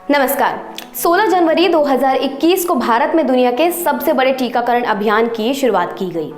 नमस्कार। 16 जनवरी 2021 को भारत में दुनिया के सबसे बड़े टीकाकरण अभियान की शुरुआत की गई।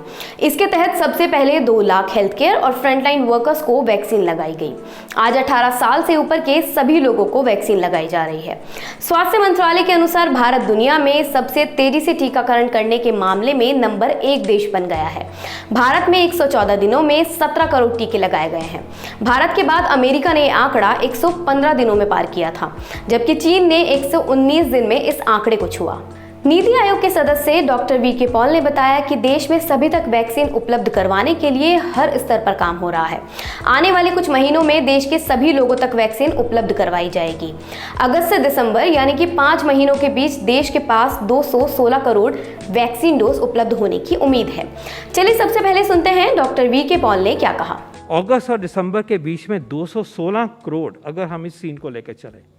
इसके तहत सबसे पहले 2 लाख हेल्थ केयर और फ्रंटलाइन वर्कर्स को वैक्सीन लगाई गई। आज 18 साल से ऊपर के सभी लोगों को वैक्सीन लगाई जा रही है। स्वास्थ्य मंत्रालय के अनुसार भारत दुनिया में सबसे तेजी से टीकाकरण करने के मामले में नंबर 1 देश बन गया है। भारत में 114 दिनों में 17 करोड़ टीके लगाए गए हैं। भारत के बाद अमेरिका ने आंकड़ा 115 दिनों में पार किया था, जबकि चीन ने 119 दिन में इस आंकड़े को छुआ। नीति आयोग के सदस्य डॉक्टर वी.के. पॉल ने बताया कि देश में सभी तक वैक्सीन उपलब्ध करवाने के लिए हर स्तर पर काम हो रहा है। आने वाले कुछ महीनों में देश के सभी लोगों तक वैक्सीन उपलब्ध करवाई जाएगी। अगस्त से दिसंबर यानी कि 5 महीनों के बीच देश के पास 216 करोड़ वैक्सीन डोज उपलब्ध होने की उम्मीद है। चलिए सबसे पहले सुनते हैं डॉक्टर वी.के. पॉल ने क्या कहा। अगस्त और दिसंबर के बीच में 216 करोड़ अगर हम इस सीन को लेकर चले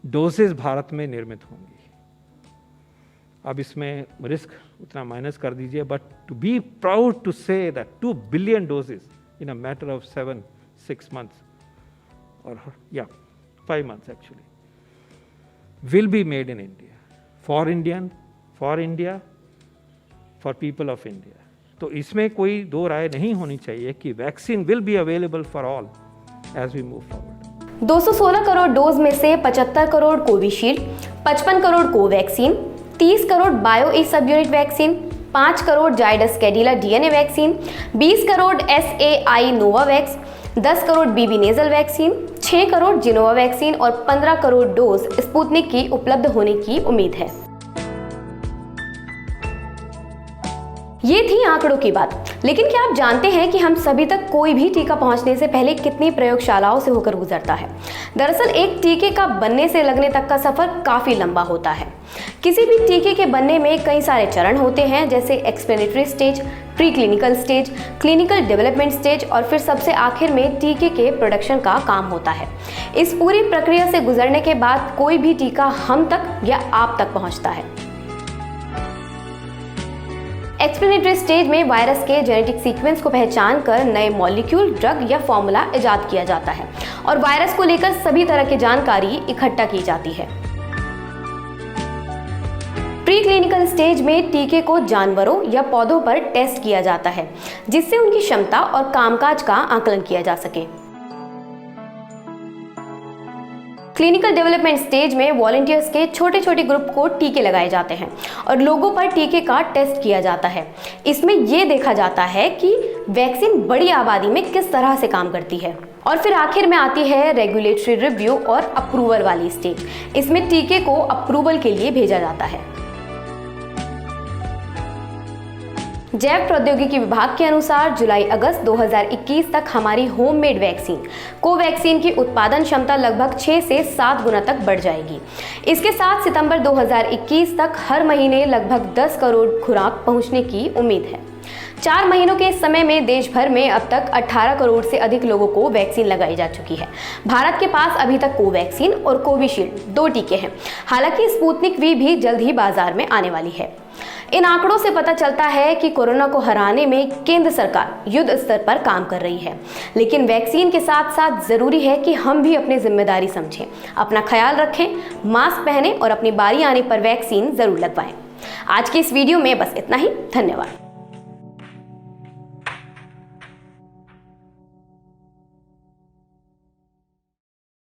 डोजेस भारत में निर्मित होंगी। अब इसमें रिस्क उतना माइनस कर दीजिए, but to be proud to say that 2 billion doses in a matter of 7-6 months or 5 months actually will be made in India for India for people of India। तो इसमें कोई दो राय नहीं होनी चाहिए कि vaccine will be available for all as we move forward. 216 crore dose में से 75 crore Covishield, 55 crore Covaxin, 30 crore Bio E sub unit vaccine, 5 crore Zydus Cadila DNA vaccine, 20 crore SAI Novavax, 10 crore BB nasal vaccine, 6 crore Gennova vaccine और 15 करोड़ डोज स्पुतनिक की उपलब्ध होने की उम्मीद है। ये थी आंकड़ों की बात, लेकिन क्या आप जानते हैं कि हम सभी तक कोई भी टीका पहुंचने से पहले कितनी प्रयोगशालाओं से होकर गुजरता है। दरअसल एक टीके का बनने से लगने तक का सफर काफी लंबा होता है। किसी भी टीके के बनने में कई सारे चरण होते हैं, जैसे explanatory stage, pre clinical stage, clinical development stage और फिर सबसे आखिर में टीके के प्रोडक्शन का काम होता है। इस पूरी प्रक्रिया से गुजरने के बाद कोई भी टीका हम तक या आप तक पहुंचता है। एक्सप्लेनेटरी स्टेज में वायरस के जेनेटिक सीक्वेंस को पहचान कर नए मॉलिक्यूल, ड्रग या फॉर्मूला इजाद किया जाता है और वायरस को लेकर सभी तरह की जानकारी इकट्ठा की जाती है। प्री क्लिनिकल स्टेज में टीके को जानवरों या पौधों पर टेस्ट किया जाता है, जिससे उनकी क्षमता और कामकाज का आकलन किया जा सके। क्लिनिकल डेवलपमेंट स्टेज में वॉलंटियर्स के छोटे छोटे ग्रुप को टीके लगाए जाते हैं और लोगों पर टीके का टेस्ट किया जाता है। इसमें यह देखा जाता है कि वैक्सीन बड़ी आबादी में किस तरह से काम करती है। और फिर आखिर में आती है रेगुलेटरी रिव्यू और अप्रूवल वाली स्टेज। इसमें टीके को अप्रूवल के लिए भेजा जाता है। जैव प्रौद्योगिकी विभाग के अनुसार जुलाई-अगस्त 2021 तक हमारी होममेड वैक्सीन कोवैक्सीन की उत्पादन क्षमता लगभग 6 से 7 गुना तक बढ़ जाएगी। इसके साथ सितंबर 2021 तक हर महीने लगभग 10 करोड़ खुराक पहुंचने की उम्मीद है। 4 महीनों के इस समय में देश भर में अब तक 18 करोड़ से अधिक लोगों को वैक्सीन लगाई जा चुकी है। भारत के पास अभी तक कोवैक्सीन और कोविशील्ड 2 टीके हैं। हालांकि स्पुतनिक वी भी जल्द ही बाजार में आने वाली है। इन आंकड़ों से पता चलता है कि कोरोना को हराने में केंद्र सरकार युद्ध स्तर पर काम कर रही है, लेकिन वैक्सीन के साथ साथ जरूरी है कि हम भी अपनी जिम्मेदारी समझें, अपना ख्याल रखें, मास्क पहनें और अपनी बारी आने पर वैक्सीन जरूर लगवाएं। आज की इस वीडियो में बस इतना ही। धन्यवाद।